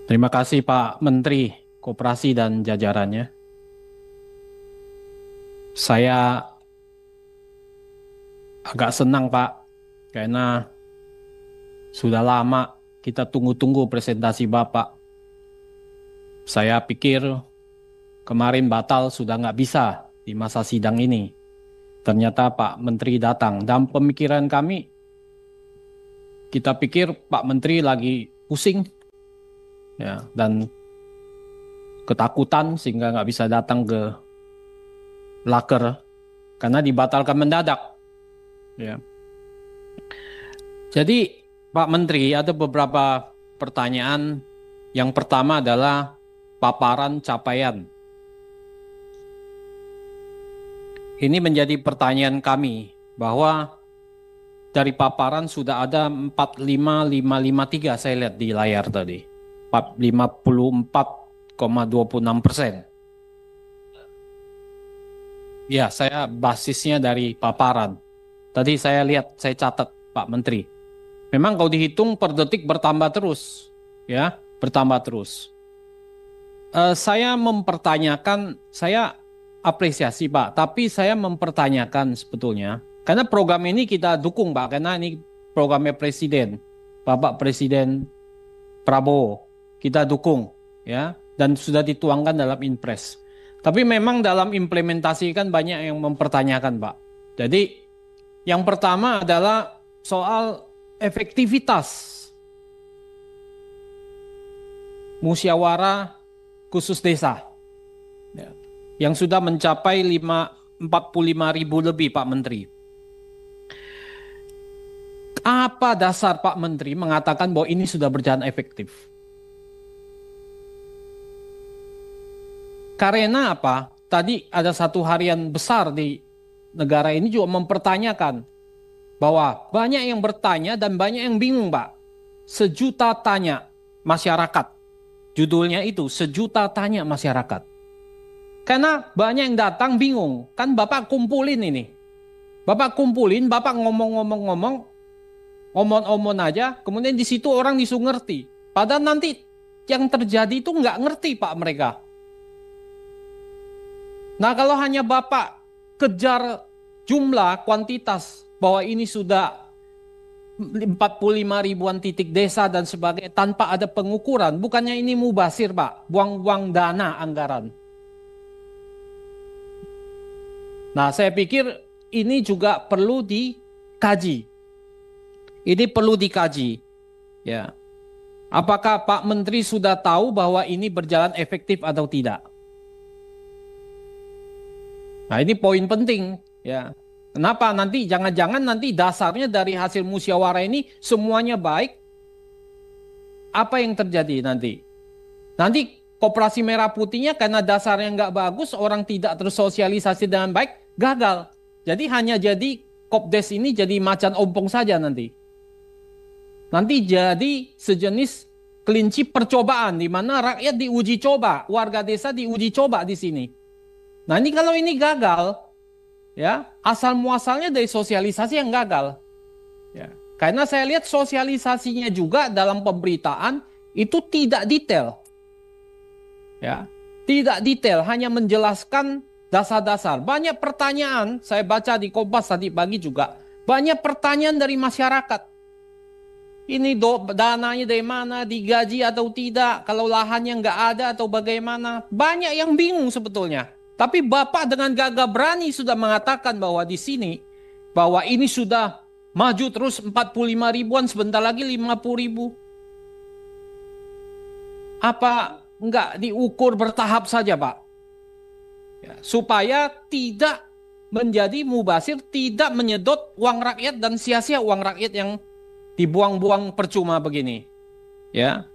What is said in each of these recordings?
Terima kasih Pak Menteri Koperasi dan jajarannya. Saya agak senang Pak, karena sudah lama kita tunggu-tunggu presentasi Bapak. Saya pikir kemarin batal sudah nggak bisa di masa sidang ini. Ternyata Pak Menteri datang. Dan pemikiran kami, kita pikir Pak Menteri lagi pusing, ya, dan ketakutan sehingga nggak bisa datang ke Laker karena dibatalkan mendadak. Ya. Jadi Pak Menteri, ada beberapa pertanyaan. Yang pertama adalah paparan capaian. Ini menjadi pertanyaan kami bahwa dari paparan sudah ada 45553 saya lihat di layar tadi. 54,26%. Ya, saya basisnya dari paparan. Tadi saya lihat, saya catat Pak Menteri. Memang kalau dihitung per detik bertambah terus, ya, bertambah terus. Saya mempertanyakan, saya apresiasi Pak, tapi saya mempertanyakan sebetulnya, karena program ini kita dukung Pak, karena ini programnya Presiden, Bapak Presiden Prabowo, kita dukung, ya, dan sudah dituangkan dalam Inpres. Tapi memang dalam implementasi kan banyak yang mempertanyakan Pak. Jadi yang pertama adalah soal efektivitas musyawarah khusus desa, ya, yang sudah mencapai 45.000 lebih Pak Menteri. Apa dasar Pak Menteri mengatakan bahwa ini sudah berjalan efektif? Karena apa? Tadi ada satu harian besar di negara ini juga mempertanyakan bahwa banyak yang bertanya dan banyak yang bingung Pak. Sejuta tanya masyarakat. Judulnya itu, sejuta tanya masyarakat. Karena banyak yang datang bingung. Kan Bapak kumpulin ini. Bapak kumpulin, Bapak ngomong-ngomong-ngomong, omong-omong aja, kemudian di situ orang disuruh ngerti. Padahal nanti yang terjadi itu nggak ngerti Pak mereka. Nah kalau hanya Bapak kejar jumlah, kuantitas, bahwa ini sudah 45 ribuan titik desa dan sebagainya tanpa ada pengukuran, bukannya ini mubazir Pak, buang-buang dana anggaran. Nah saya pikir ini juga perlu dikaji. Ini perlu dikaji. Ya. Apakah Pak Menteri sudah tahu bahwa ini berjalan efektif atau tidak? Nah ini poin penting, ya. Kenapa nanti jangan-jangan nanti dasarnya dari hasil musyawarah ini semuanya baik? Apa yang terjadi nanti? Nanti Koperasi Merah Putihnya karena dasarnya nggak bagus, orang tidak tersosialisasi dengan baik, gagal. Jadi hanya jadi Kopdes ini jadi macan ompong saja nanti. Nanti jadi sejenis kelinci percobaan di mana rakyat diuji coba, warga desa diuji coba di sini. Nah ini kalau ini gagal, ya asal muasalnya dari sosialisasi yang gagal. Ya, karena saya lihat sosialisasinya juga dalam pemberitaan itu tidak detail, ya tidak detail, hanya menjelaskan dasar-dasar. Banyak pertanyaan, saya baca di Kompas tadi pagi juga, banyak pertanyaan dari masyarakat. Ini dananya dari mana, digaji atau tidak, kalau lahannya nggak ada atau bagaimana. Banyak yang bingung sebetulnya. Tapi Bapak dengan gagah berani sudah mengatakan bahwa di sini, bahwa ini sudah maju terus 45 ribuan, sebentar lagi 50 ribu. Apa nggak diukur bertahap saja Pak? Ya, supaya tidak menjadi mubazir, tidak menyedot uang rakyat dan sia-sia uang rakyat yang dibuang-buang percuma begini. Ya.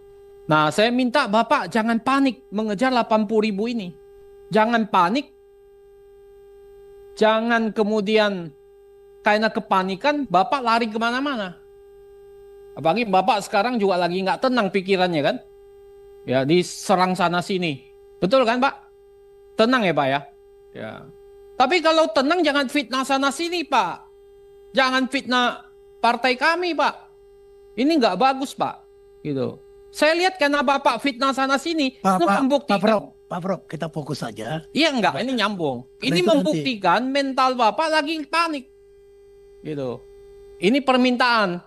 Nah, saya minta Bapak jangan panik mengejar 80 ribu ini. Jangan panik. Jangan kemudian karena kepanikan Bapak lari kemana-mana. Apalagi Bapak sekarang juga lagi nggak tenang pikirannya kan. Ya, diserang sana sini. Betul kan Pak? Tenang ya Pak ya. Ya. Tapi kalau tenang jangan fitnah sana sini Pak. Jangan fitnah partai kami Pak. Ini nggak bagus Pak, gitu. Saya lihat karena Bapak fitnah sana sini, Pak, itu Pak, Pak membuktikan. Prof, Pak Prof, kita fokus saja. Iya enggak, ini nyambung. Karena Ini itu nanti. membuktikan mental Bapak lagi panik. Gitu. Ini permintaan,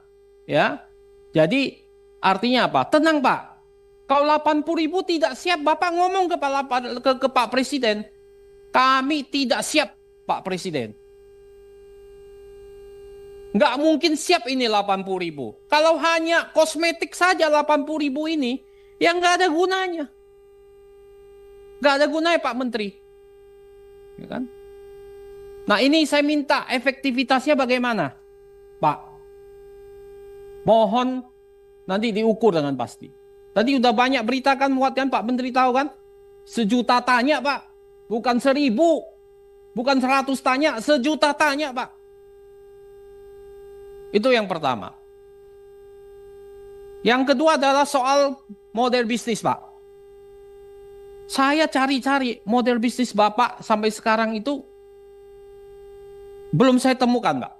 ya. Jadi artinya apa? Tenang Pak. Kalau 80.000 tidak siap, Bapak ngomong ke Pak Presiden. Kami tidak siap, Pak Presiden. Nggak mungkin siap ini 80.000. Kalau hanya kosmetik saja 80.000 ini, ya nggak ada gunanya. Nggak ada gunanya Pak Menteri. Ya kan? Nah ini saya minta efektivitasnya bagaimana? Pak, mohon nanti diukur dengan pasti. Tadi udah banyak berita kan muat kan Pak Menteri tahu kan? 1.000.000 tanya Pak. Bukan 1.000. Bukan 100 tanya, 1.000.000 tanya Pak. Itu yang pertama. Yang kedua adalah soal model bisnis Pak. Saya cari-cari model bisnis Bapak sampai sekarang itu belum saya temukan Pak.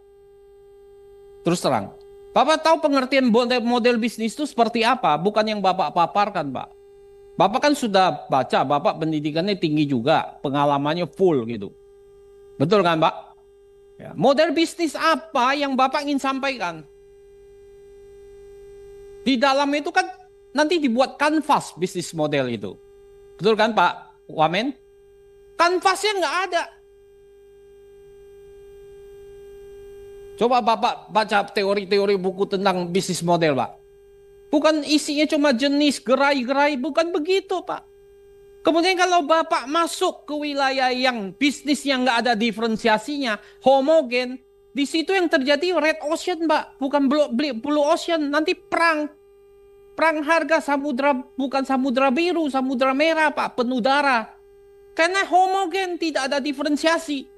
Terus terang. Bapak tahu pengertian model bisnis itu seperti apa? Bukan yang Bapak paparkan Pak. Bapak kan sudah baca, Bapak pendidikannya tinggi juga, pengalamannya full gitu. Betul kan Pak? Ya, model bisnis apa yang Bapak ingin sampaikan? Di dalam itu kan nanti dibuat kanvas bisnis model itu. Betul kan Pak Wamen? Kanvasnya nggak ada. Coba Bapak baca teori-teori buku tentang bisnis model Pak. Bukan isinya cuma jenis, gerai-gerai, bukan begitu Pak. Kemudian kalau Bapak masuk ke wilayah yang bisnis yang nggak ada diferensiasinya, homogen, di situ yang terjadi red ocean Pak, bukan blue ocean, nanti perang. Perang harga samudra, bukan samudra biru, samudra merah Pak, penuh darah. Karena homogen, tidak ada diferensiasi.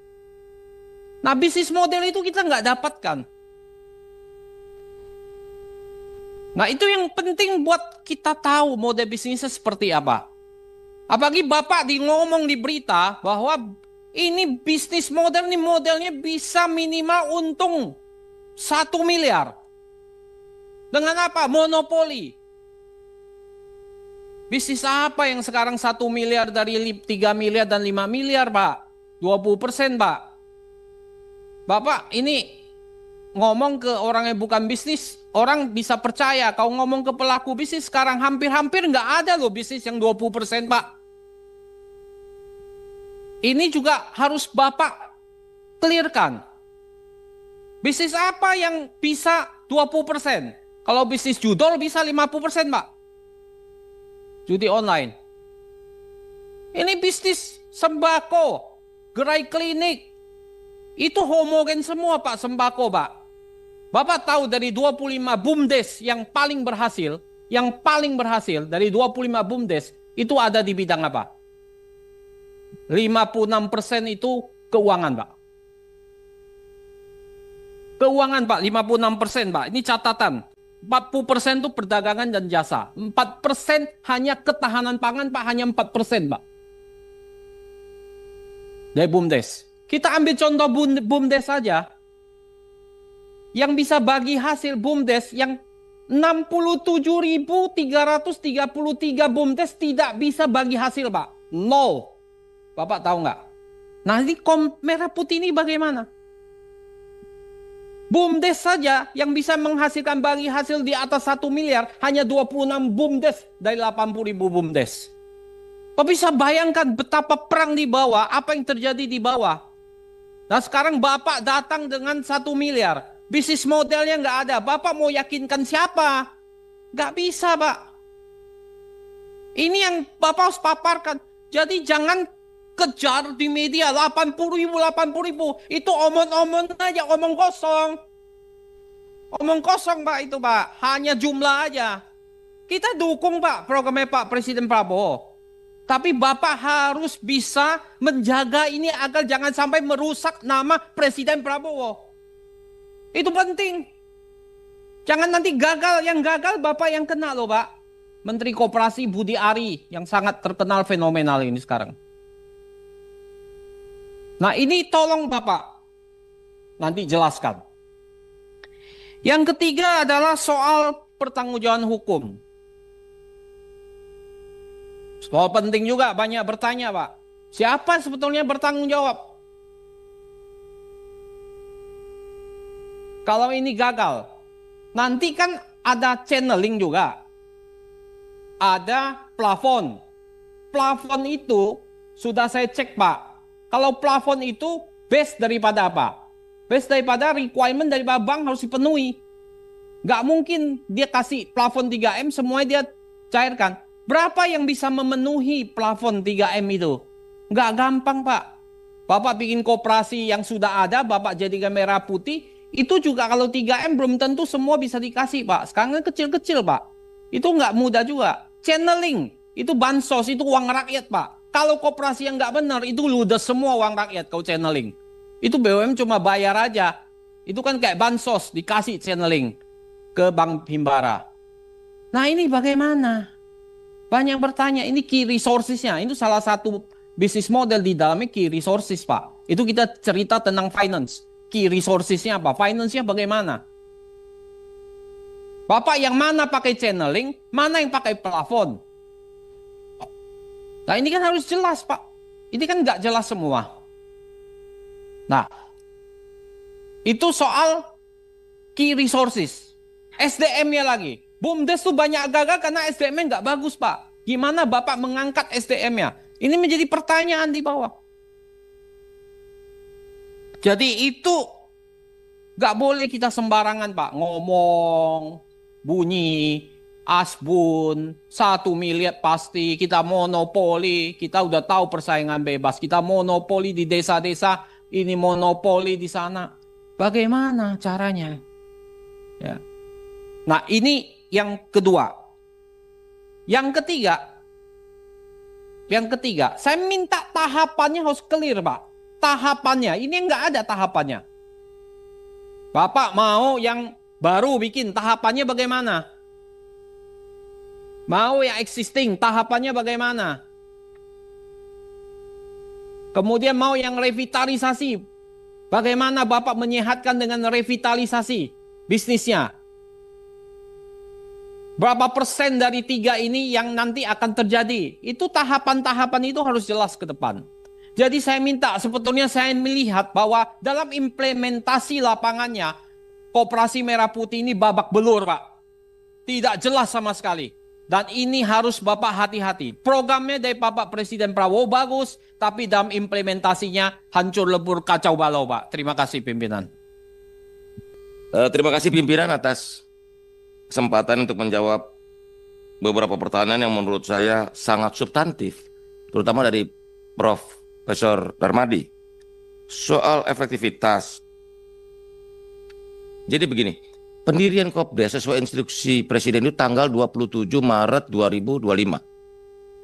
Nah bisnis model itu kita nggak dapatkan. Nah itu yang penting buat kita tahu model bisnisnya seperti apa. Apalagi Bapak ngomong di berita bahwa ini bisnis model, ini modelnya bisa minimal untung 1 miliar. Dengan apa? Monopoli. Bisnis apa yang sekarang 1 miliar dari 3 miliar dan 5 miliar Pak? 20% Pak. Bapak ini ngomong ke orang yang bukan bisnis, orang bisa percaya. Kau ngomong ke pelaku bisnis sekarang hampir-hampir nggak ada loh bisnis yang 20% Pak. Ini juga harus Bapak clearkan. Bisnis apa yang bisa 20%? Kalau bisnis judol bisa 50% Pak. Judi online. Ini bisnis sembako, gerai klinik. Itu homogen semua Pak, sembako Pak. Bapak tahu dari 25 BUMDes yang paling berhasil dari 25 BUMDes itu ada di bidang apa? 56% itu keuangan Pak. Keuangan Pak, 56% Pak. Ini catatan. 40% itu perdagangan dan jasa. 4% hanya ketahanan pangan Pak, hanya 4% Pak. Dari BUMDes. Kita ambil contoh BUMDes saja. Yang bisa bagi hasil BUMDes yang 67.333 BUMDes tidak bisa bagi hasil Pak. Nol. Bapak tahu nggak? Nah ini merah putih ini bagaimana? BUMDes saja yang bisa menghasilkan bagi hasil di atas 1 miliar hanya 26 BUMDes dari 80.000 BUMDes. Bapak bisa bayangkan betapa perang di bawah, apa yang terjadi di bawah. Nah sekarang Bapak datang dengan 1 miliar. Bisnis modelnya nggak ada. Bapak mau yakinkan siapa? Nggak bisa Pak. Ini yang Bapak harus paparkan. Jadi jangan kejar di media 80.000. Itu omong-omong aja, omong kosong. Omong kosong Pak itu Pak. Hanya jumlah aja. Kita dukung Pak programnya Pak Presiden Prabowo. Tapi Bapak harus bisa menjaga ini agar jangan sampai merusak nama Presiden Prabowo. Itu penting. Jangan nanti gagal, yang gagal Bapak yang kena loh Pak. Menteri Koperasi Budi Ari yang sangat terkenal fenomenal ini sekarang. Nah ini tolong Bapak nanti jelaskan. Yang ketiga adalah soal pertanggungjawaban hukum. Soal penting juga banyak bertanya, Pak. Siapa sebetulnya bertanggung jawab? Kalau ini gagal, nanti kan ada channeling juga. Ada plafon. Plafon itu sudah saya cek, Pak. Kalau plafon itu base daripada apa? Base daripada requirement daripada bank harus dipenuhi. Nggak mungkin dia kasih plafon 3M semuanya dia cairkan. Berapa yang bisa memenuhi plafon 3M itu? Nggak gampang, Pak. Bapak bikin koperasi yang sudah ada, Bapak jadikan merah putih, itu juga kalau 3M belum tentu semua bisa dikasih, Pak. Sekarang kan kecil-kecil, Pak. Itu nggak mudah juga. Channeling, itu bansos, itu uang rakyat, Pak. Kalau koperasi yang nggak benar, itu ludes semua uang rakyat kau channeling. Itu BUMN cuma bayar aja. Itu kan kayak bansos, dikasih channeling ke Bank Himbara. Nah ini bagaimana? Banyak bertanya, ini key resources-nya. Itu salah satu bisnis model di dalamnya key resources, Pak. Itu kita cerita tentang finance. Key resources-nya apa? Finance-nya bagaimana? Bapak yang mana pakai channeling, mana yang pakai plafon? Nah ini kan harus jelas, Pak. Ini kan nggak jelas semua. Nah, itu soal key resources. SDM-nya lagi. BUMDes tuh banyak gagal karena SDM-nya nggak bagus, Pak. Gimana Bapak mengangkat SDM-nya? Ini menjadi pertanyaan di bawah. Jadi itu nggak boleh kita sembarangan, Pak. Ngomong, bunyi, asbun, 1 miliar pasti, kita monopoli, kita udah tahu persaingan bebas, kita monopoli di desa-desa, ini monopoli di sana. Bagaimana caranya? Ya. Nah ini yang kedua. Yang ketiga, saya minta tahapannya harus clear, Pak. Tahapannya, ini nggak ada tahapannya. Bapak mau yang baru bikin, tahapannya bagaimana? Mau yang existing, tahapannya bagaimana? Kemudian mau yang revitalisasi. Bagaimana Bapak menyehatkan dengan revitalisasi bisnisnya? Berapa persen dari 3 ini yang nanti akan terjadi? Itu tahapan-tahapan itu harus jelas ke depan. Jadi saya minta, sebetulnya saya melihat bahwa dalam implementasi lapangannya, Koperasi Merah Putih ini babak belur, Pak. Tidak jelas sama sekali. Dan ini harus Bapak hati-hati. Programnya dari Bapak Presiden Prabowo bagus, tapi dalam implementasinya hancur lebur kacau balau, Pak. Terima kasih pimpinan. Terima kasih pimpinan atas kesempatan untuk menjawab beberapa pertanyaan yang menurut saya sangat substantif, terutama dari Profesor Darmadi. Soal efektivitas. Jadi begini, pendirian Kopdres sesuai instruksi Presiden itu tanggal 27 Maret 2025.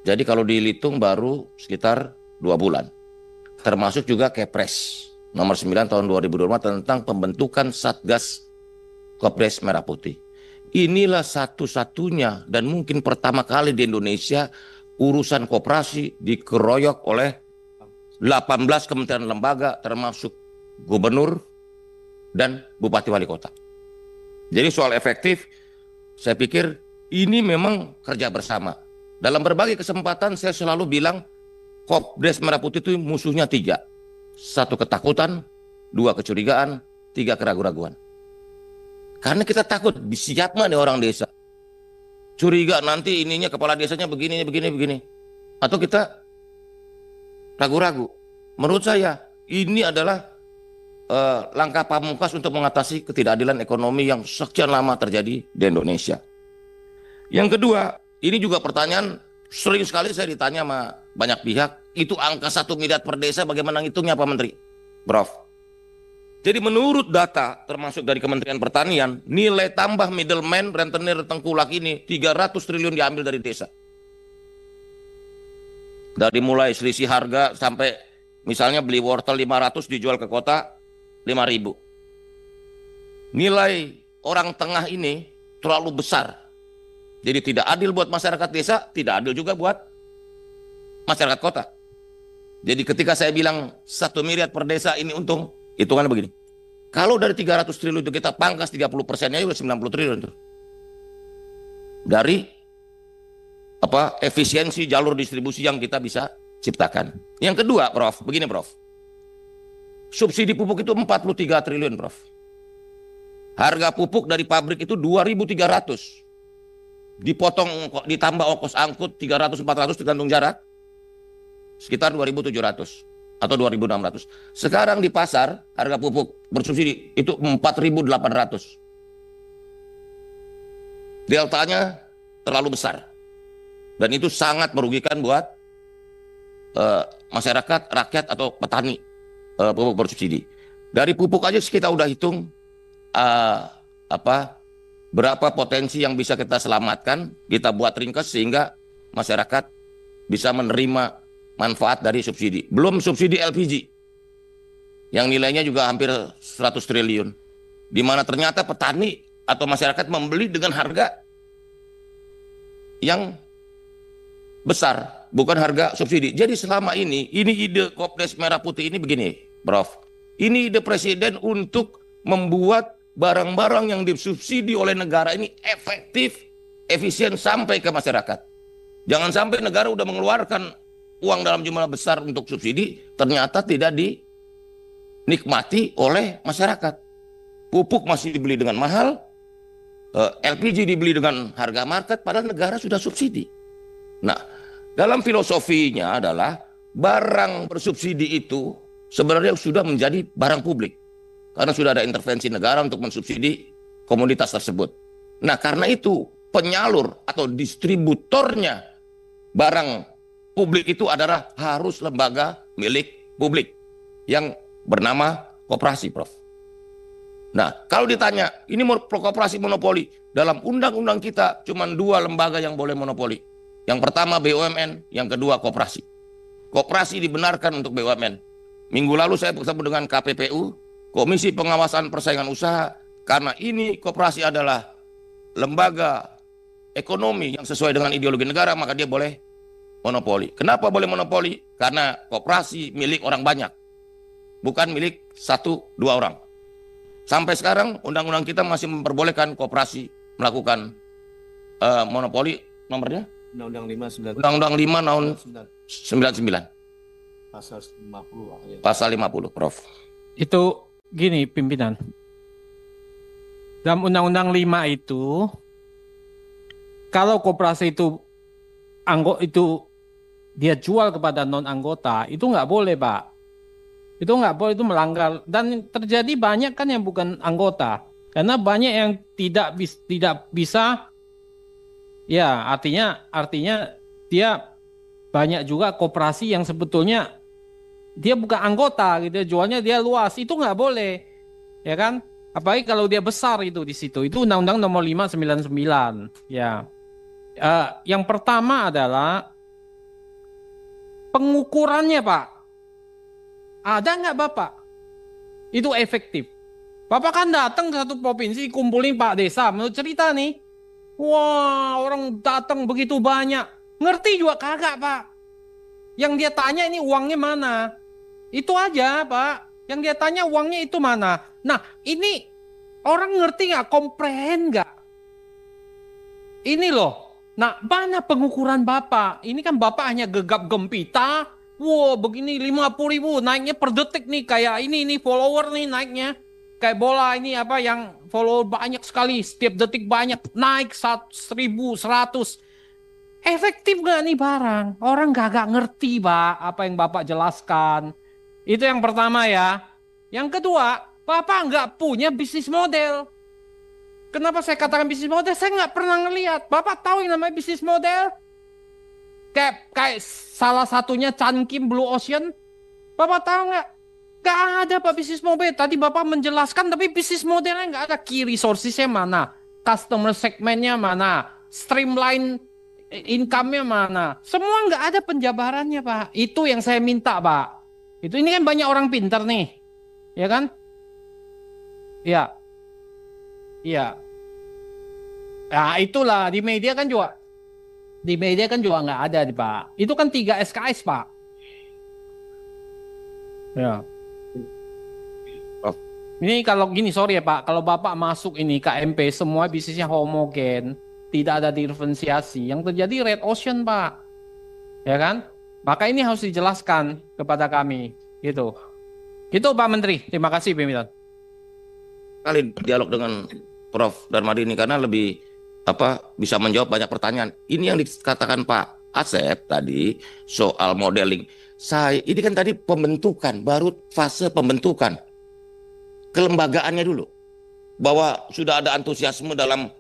Jadi kalau dihitung baru sekitar 2 bulan. Termasuk juga Kepres nomor 9 tahun 2025 tentang pembentukan Satgas Kopdres Merah Putih. Inilah satu-satunya dan mungkin pertama kali di Indonesia urusan koperasi dikeroyok oleh 18 kementerian lembaga termasuk gubernur dan bupati wali kota. Jadi soal efektif, saya pikir ini memang kerja bersama. Dalam berbagai kesempatan saya selalu bilang Kopdres Merah Putih itu musuhnya 3. 1 ketakutan, 2 kecurigaan, 3 keraguan-raguan. Karena kita takut disiap nih orang desa. Curiga nanti ininya kepala desanya begini. Atau kita ragu-ragu. Menurut saya ini adalah langkah pamungkas untuk mengatasi ketidakadilan ekonomi yang sekian lama terjadi di Indonesia. Yang kedua, ini juga pertanyaan sering sekali saya ditanya sama banyak pihak. Itu angka 1 miliar per desa bagaimana ngitungnya Pak Menteri? Prof. Jadi menurut data termasuk dari Kementerian Pertanian, nilai tambah middleman rentenir tengkulak ini 300 triliun diambil dari desa. Dari mulai selisih harga sampai misalnya beli wortel 500 dijual ke kota 5.000. Nilai orang tengah ini terlalu besar. Jadi tidak adil buat masyarakat desa, tidak adil juga buat masyarakat kota. Jadi ketika saya bilang 1 miliar per desa ini untung, hitungannya begini. Kalau dari 300 triliun itu kita pangkas 30%-nya udah 90 triliun tuh. Dari efisiensi jalur distribusi yang kita bisa ciptakan. Yang kedua, Prof, begini Prof. Subsidi pupuk itu 43 triliun, Prof. Harga pupuk dari pabrik itu 2.300. Dipotong, ditambah ongkos angkut 300-400 tergantung jarak, sekitar 2.700 atau 2.600. Sekarang di pasar harga pupuk bersubsidi itu 4.800. Deltanya terlalu besar dan itu sangat merugikan buat masyarakat, rakyat atau petani pupuk bersubsidi. Dari pupuk aja kita udah hitung berapa potensi yang bisa kita selamatkan, kita buat ringkas sehingga masyarakat bisa menerima manfaat dari subsidi. Belum subsidi LPG yang nilainya juga hampir 100 triliun. Di mana ternyata petani atau masyarakat membeli dengan harga yang besar, bukan harga subsidi. Jadi selama ini ide Kopdes Merah Putih ini begini, Prof. Ini ide Presiden untuk membuat barang-barang yang disubsidi oleh negara ini efektif, efisien sampai ke masyarakat. Jangan sampai negara udah mengeluarkan uang dalam jumlah besar untuk subsidi, ternyata tidak dinikmati oleh masyarakat. Pupuk masih dibeli dengan mahal, LPG dibeli dengan harga market, padahal negara sudah subsidi. Nah, dalam filosofinya adalah barang bersubsidi itu sebenarnya sudah menjadi barang publik. Karena sudah ada intervensi negara untuk mensubsidi komoditas tersebut. Nah, karena itu penyalur atau distributornya barang publik itu adalah harus lembaga milik publik yang bernama koperasi, Prof. Nah, kalau ditanya, ini koperasi monopoli, dalam undang-undang kita cuma 2 lembaga yang boleh monopoli. Yang pertama BUMN, yang kedua koperasi. Koperasi dibenarkan untuk BUMN. Minggu lalu saya bertemu dengan KPPU, Komisi Pengawasan Persaingan Usaha, karena ini koperasi adalah lembaga ekonomi yang sesuai dengan ideologi negara, maka dia boleh monopoli. Kenapa boleh monopoli? Karena koperasi milik orang banyak, bukan milik 1-2 orang. Sampai sekarang undang-undang kita masih memperbolehkan koperasi melakukan monopoli. Nomornya? Undang-undang 5 tahun 99. Pasal 50, Prof. Itu gini pimpinan. Dalam Undang-Undang 5 itu, kalau koperasi itu dia jual kepada non anggota, itu nggak boleh, Pak. Itu nggak boleh, itu melanggar. Dan terjadi banyak kan yang bukan anggota, karena banyak yang tidak bisa. Ya, artinya dia banyak juga koperasi yang sebetulnya dia bukan anggota gitu, jualnya dia luas, itu nggak boleh, ya kan? Apalagi kalau dia besar itu di situ. Itu Undang-Undang Nomor 599. Ya, yang pertama adalah pengukurannya, Pak. Ada nggak Bapak? Itu efektif. Bapak kan datang ke satu provinsi, kumpulin Pak Desa, menurut cerita nih, wah orang datang begitu banyak, ngerti juga kagak, Pak. Yang dia tanya ini uangnya mana? Itu aja, Pak. Yang dia tanya uangnya itu mana? Nah, ini orang ngerti nggak? Komprehen nggak? Ini loh. Nah, mana pengukuran Bapak? Ini kan Bapak hanya gegap gempita. Wow, begini 50.000 naiknya per detik nih. Kayak ini follower nih naiknya. Kayak bola ini apa yang follower banyak sekali. Setiap detik banyak. Naik 1.100. Efektif nggak nih barang? Orang gak ngerti, Pak, apa yang Bapak jelaskan. Itu yang pertama ya. Yang kedua, Bapak nggak punya bisnis model. Kenapa saya katakan bisnis model? Saya nggak pernah ngelihat. Bapak tahu yang namanya bisnis model? Kayak salah satunya Chankim Blue Ocean. Bapak tahu nggak? Nggak ada, Pak, bisnis model. Tadi Bapak menjelaskan, tapi bisnis modelnya nggak ada. Key resources-nya mana? Customer segmentnya mana? Streamline income-nya mana? Semua nggak ada penjabarannya, Pak. Itu yang saya minta, Pak. Itu ini kan banyak orang pintar nih, ya kan? Ya, iya. Nah itulah di media kan juga nggak ada, Pak. Itu kan 3 SKS, Pak. Ya. Ini kalau gini, sorry ya Pak, kalau Bapak masuk ini KMP semua bisnisnya homogen. tidak ada diferensiasi, yang terjadi red ocean, Pak. Ya kan? Maka ini harus dijelaskan kepada kami, gitu. Gitu Pak Menteri. Terima kasih pimpinan. Kali dialog dengan Prof. Darmadi ini karena lebih bisa menjawab banyak pertanyaan. Ini yang dikatakan Pak Asep tadi soal modeling. Ini kan tadi pembentukan, baru fase pembentukan. Kelembagaannya dulu. Bahwa sudah ada antusiasme dalam,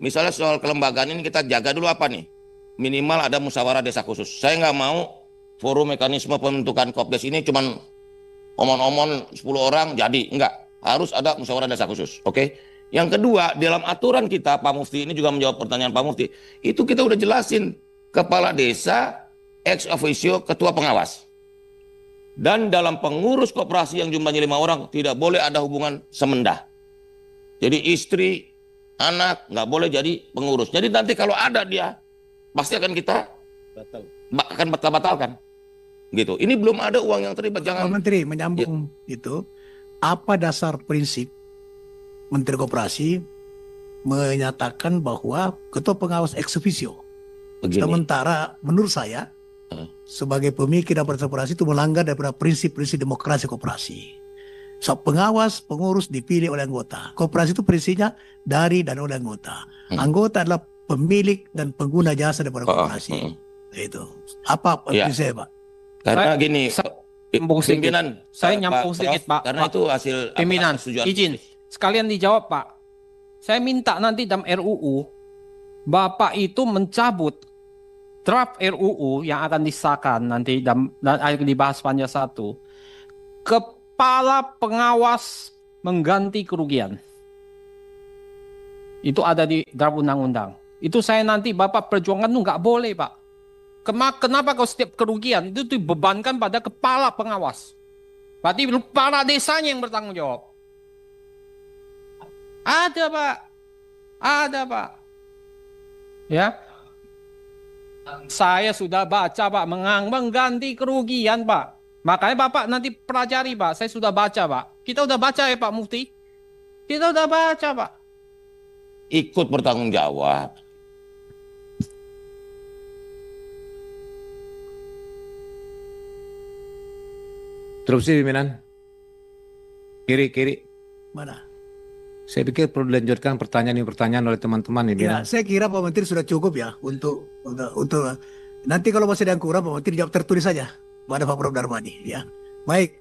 misalnya soal kelembagaan ini kita jaga dulu apa nih? Minimal ada musyawarah desa khusus. Saya nggak mau forum mekanisme pembentukan Kopdes ini cuman omon-omon 10 orang jadi, enggak. Harus ada musyawarah desa khusus, oke? Yang kedua, dalam aturan kita, Pak Mufti ini juga menjawab pertanyaan Pak Mufti, itu kita udah jelasin, kepala desa, ex officio, ketua pengawas. Dan dalam pengurus koperasi yang jumlahnya 5 orang, tidak boleh ada hubungan semendah. Jadi istri, anak, nggak boleh jadi pengurus. Jadi nanti kalau ada dia, pasti akan kita batalkan. Gitu. Ini belum ada uang yang terlibat. Jangan. Pak Menteri menyambung itu, apa dasar prinsip Menteri Koperasi menyatakan bahwa ketua pengawas ex officio? Begini. Sementara menurut saya sebagai pemikir dan koperasi itu melanggar daripada prinsip-prinsip demokrasi koperasi. So, pengawas, pengurus dipilih oleh anggota. Koperasi itu prinsipnya dari dan oleh anggota. Anggota adalah pemilik dan pengguna jasa daripada koperasi. Itu. Apa prinsipnya, Pak? Karena gini, pimpinan, saya nyambung sedikit, Pak. Karena itu hasil pimpinan, izin sekalian dijawab, Pak. Saya minta nanti dalam RUU Bapak itu mencabut draft RUU yang akan disahkan nanti dan akan dibahas panja 1. Kepala pengawas mengganti kerugian. Itu ada di draft undang-undang. Itu saya nanti Bapak perjuangkan itu nggak boleh, Pak. Kenapa kalau setiap kerugian itu dibebankan pada kepala pengawas? Berarti kepala desanya yang bertanggung jawab. Ada, Pak. Ada, Pak. Ya. Saya sudah baca, Pak, mengganti kerugian, Pak. Makanya Bapak nanti pelajari, Pak. Saya sudah baca, Pak. Kita udah baca ya, Pak Mufti. Kita udah baca, Pak. Ikut bertanggung jawab. Terusnya pimpinan. Kiri. Mana? Saya pikir perlu dilanjutkan pertanyaan oleh teman-teman ini. Ya, saya kira Pak Menteri sudah cukup ya untuk nanti kalau masih ada yang kurang Pak Menteri jawab tertulis saja pada Pak Prof. Darmadi ya. Baik,